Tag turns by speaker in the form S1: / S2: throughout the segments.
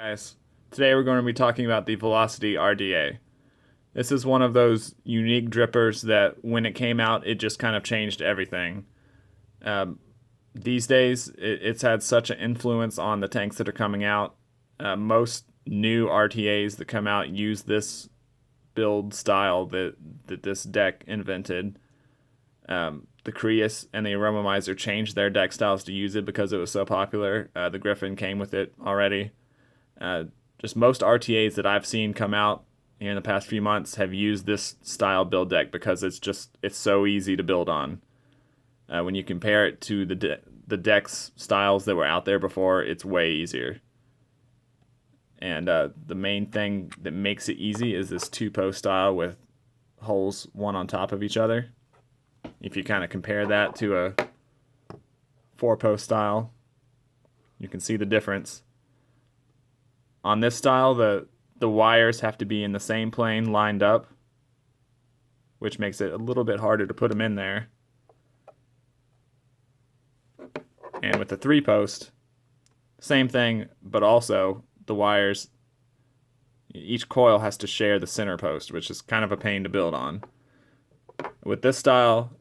S1: Guys, today we're going to be talking about the Velocity RDA. This is one of those unique drippers that when it came out, it just kind of changed everything. Um, these days, it's had such an influence on the tanks that are coming out. Most new RTAs that come out use this build style that this deck invented. The Creus and the Aromomizer changed their deck styles to use it because it was so popular. The Griffin came with it already. Just most RTAs that I've seen come out in the past few months have used this style build deck because it's so easy to build on. When you compare it to the decks styles that were out there before, it's way easier. And the main thing that makes it easy is this two-post style with holes one on top of each other. If you kind of compare that to a four-post style, you can see the difference. On this style, the wires have to be in the same plane lined up, which makes it a little bit harder to put them in there. And with the three-post, same thing, but also the wires, each coil has to share the center post, which is kind of a pain to build on. With this style,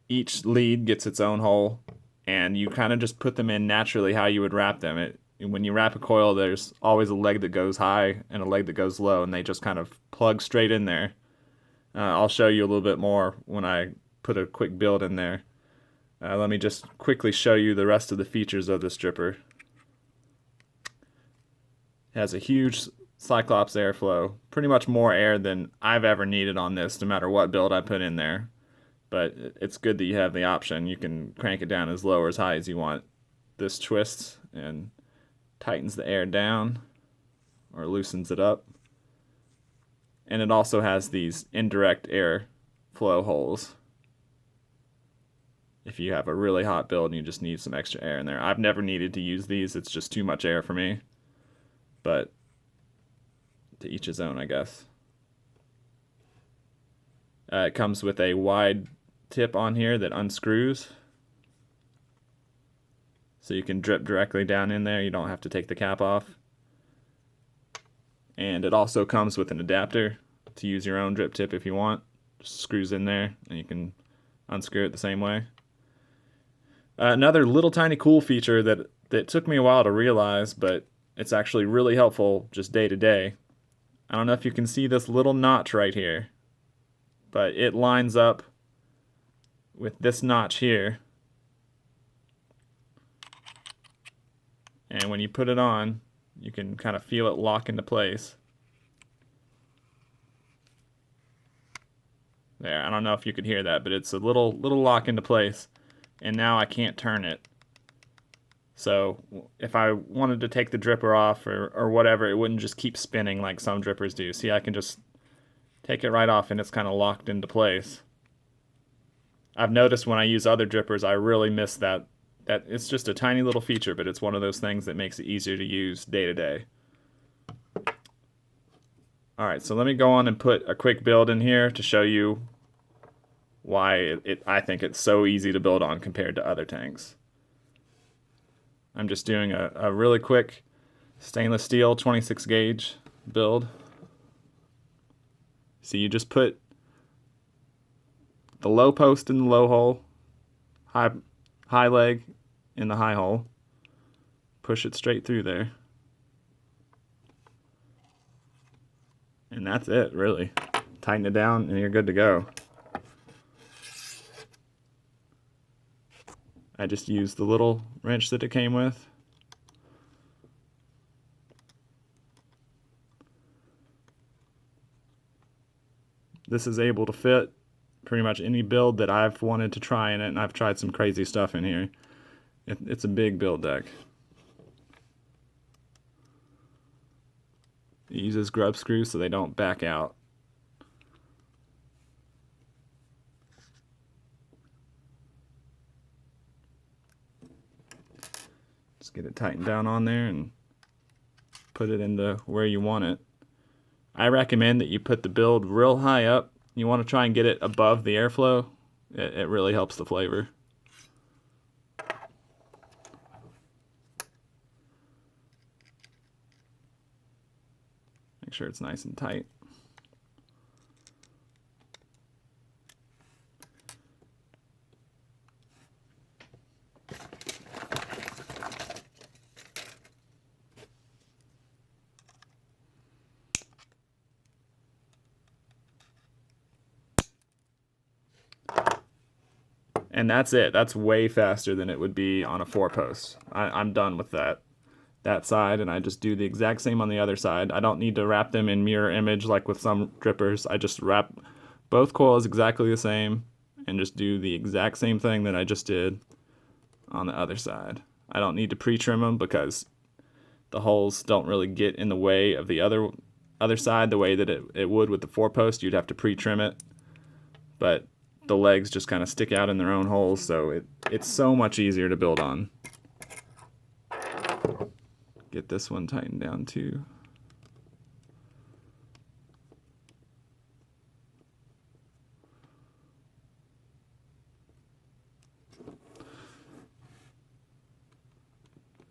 S1: each lead gets its own hole, and you kind of just put them in naturally how you would wrap them. When you wrap a coil, there's always a leg that goes high and a leg that goes low, and they just kind of plug straight in there. I'll show you a little bit more when I put a quick build in there. Let me just quickly show you the rest of the features of this dripper. It has a huge Cyclops airflow, pretty much more air than I've ever needed on this, no matter what build I put in there. But it's good that you have the option. You can crank it down as low or as high as you want. This twists and tightens the air down or loosens it up. And it also has these indirect air flow holes. If you have a really hot build and you just need some extra air in there. I've never needed to use these. It's just too much air for me. But to each his own, I guess. It comes with a wide tip on here that unscrews. So you can drip directly down in there. You don't have to take the cap off. And it also comes with an adapter to use your own drip tip if you want. Just screws in there and you can unscrew it the same way. Another little tiny cool feature that took me a while to realize, but it's actually really helpful just day to day. I don't know if you can see this little notch right here, but it lines up with this notch here. And when you put it on, you can kind of feel it lock into place. There, I don't know if you could hear that, but it's a little lock into place. And now I can't turn it. So if I wanted to take the dripper off or whatever, it wouldn't just keep spinning like some drippers do. See, I can just take it right off and it's kind of locked into place. I've noticed when I use other drippers, I really miss that. That it's just a tiny little feature, but it's one of those things that makes it easier to use day to day. Alright, so let me go on and put a quick build in here to show you why I think it's so easy to build on compared to other tanks. I'm just doing a really quick stainless steel 26 gauge build. So you just put the low post in the low hole, high leg in the high hole, push it straight through there. And that's it, really. Tighten it down and you're good to go. I just used the little wrench that it came with. This is able to fit pretty much any build that I've wanted to try in it, and I've tried some crazy stuff in here. It's a big build deck. It uses grub screws so they don't back out. Just get it tightened down on there and put it into where you want it. I recommend that you put the build real high up. You want to try and get it above the airflow. It really helps the flavor. make sure it's nice and tight. And that's it. That's way faster than it would be on a 4-post. I'm done with that side, and I just do the exact same on the other side. I don't need to wrap them in mirror image like with some drippers. I just wrap both coils exactly the same and just do the exact same thing that I just did on the other side. I don't need to pre-trim them because the holes don't really get in the way of the other side the way that it would with the 4-post. You'd have to pre-trim it, but the legs just kind of stick out in their own holes, so it's so much easier to build on. Get this one tightened down too.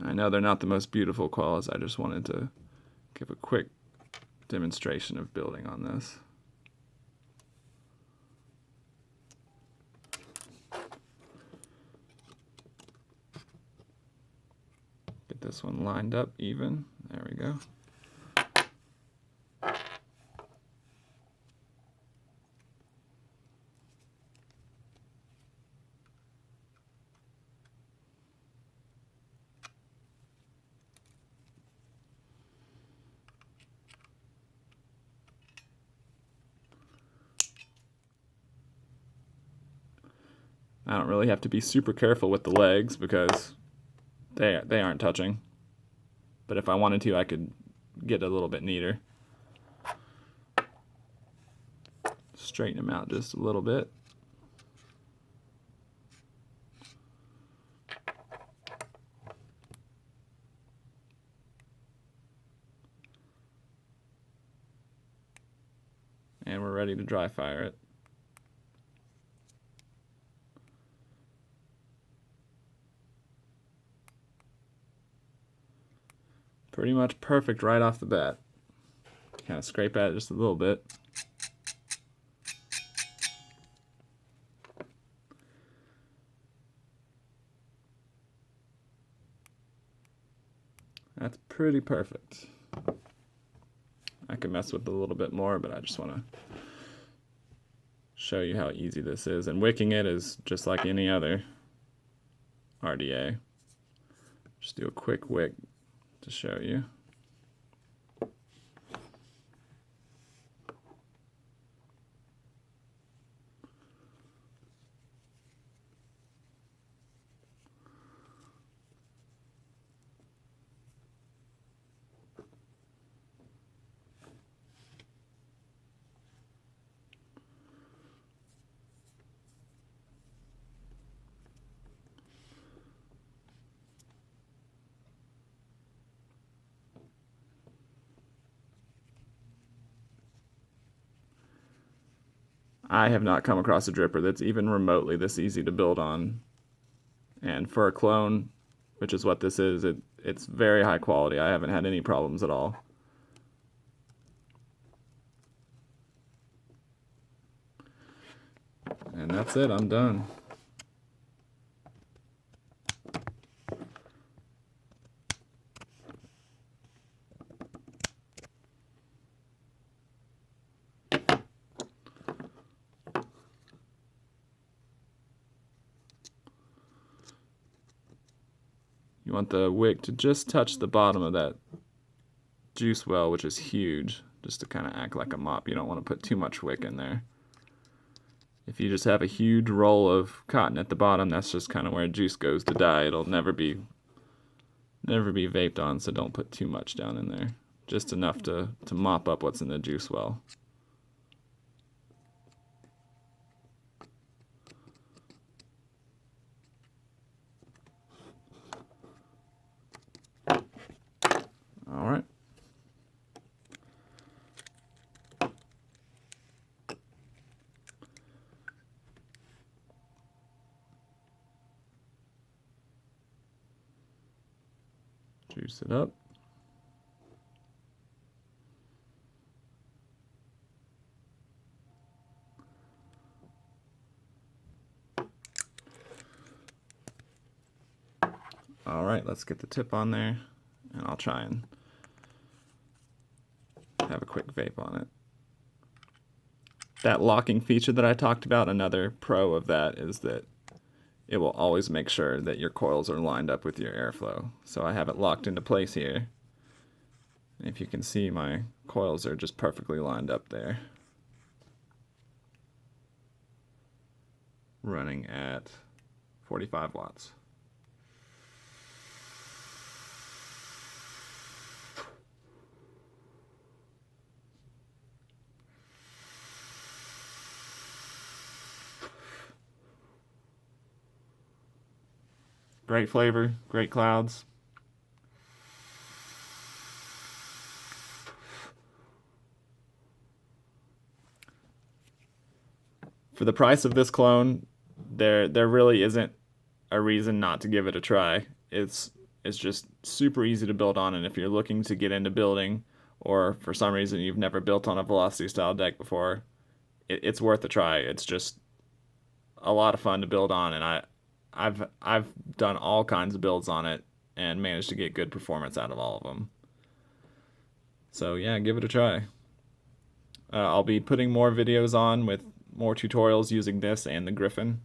S1: I know they're not the most beautiful coils. I just wanted to give a quick demonstration of building on this. Get this one lined up even. There we go. I don't really have to be super careful with the legs because they aren't touching. But if I wanted to, I could get a little bit neater. Straighten them out just a little bit. And we're ready to dry fire it. Pretty much perfect right off the bat. Kind of scrape at it just a little bit. That's pretty perfect. I could mess with it a little bit more, but I just want to show you how easy this is. And wicking it is just like any other RDA. Just do a quick wick to show you. I have not come across a dripper that's even remotely this easy to build on. And for a clone, which is what this is, it's very high quality. I haven't had any problems at all. And that's it, I'm done. You want the wick to just touch the bottom of that juice well, which is huge, just to kind of act like a mop. You don't want to put too much wick in there. If you just have a huge roll of cotton at the bottom, that's just kind of where juice goes to die. It'll never be vaped on, so don't put too much down in there. Just enough to mop up what's in the juice well. All right. Juice it up. All right, let's get the tip on there, and I'll try and have a quick vape on it. That locking feature that I talked about, another pro of that is that it will always make sure that your coils are lined up with your airflow. So I have it locked into place here. And if you can see, my coils are just perfectly lined up there. Running at 45 watts. Great flavor, great clouds. For the price of this clone, there really isn't a reason not to give it a try. It's just super easy to build on, and if you're looking to get into building, or for some reason you've never built on a Velocity style deck before, it's worth a try. It's just a lot of fun to build on, and I've done all kinds of builds on it and managed to get good performance out of all of them. So yeah, give it a try. I'll be putting more videos on with more tutorials using this and the Griffin,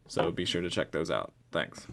S1: so be sure to check those out. Thanks.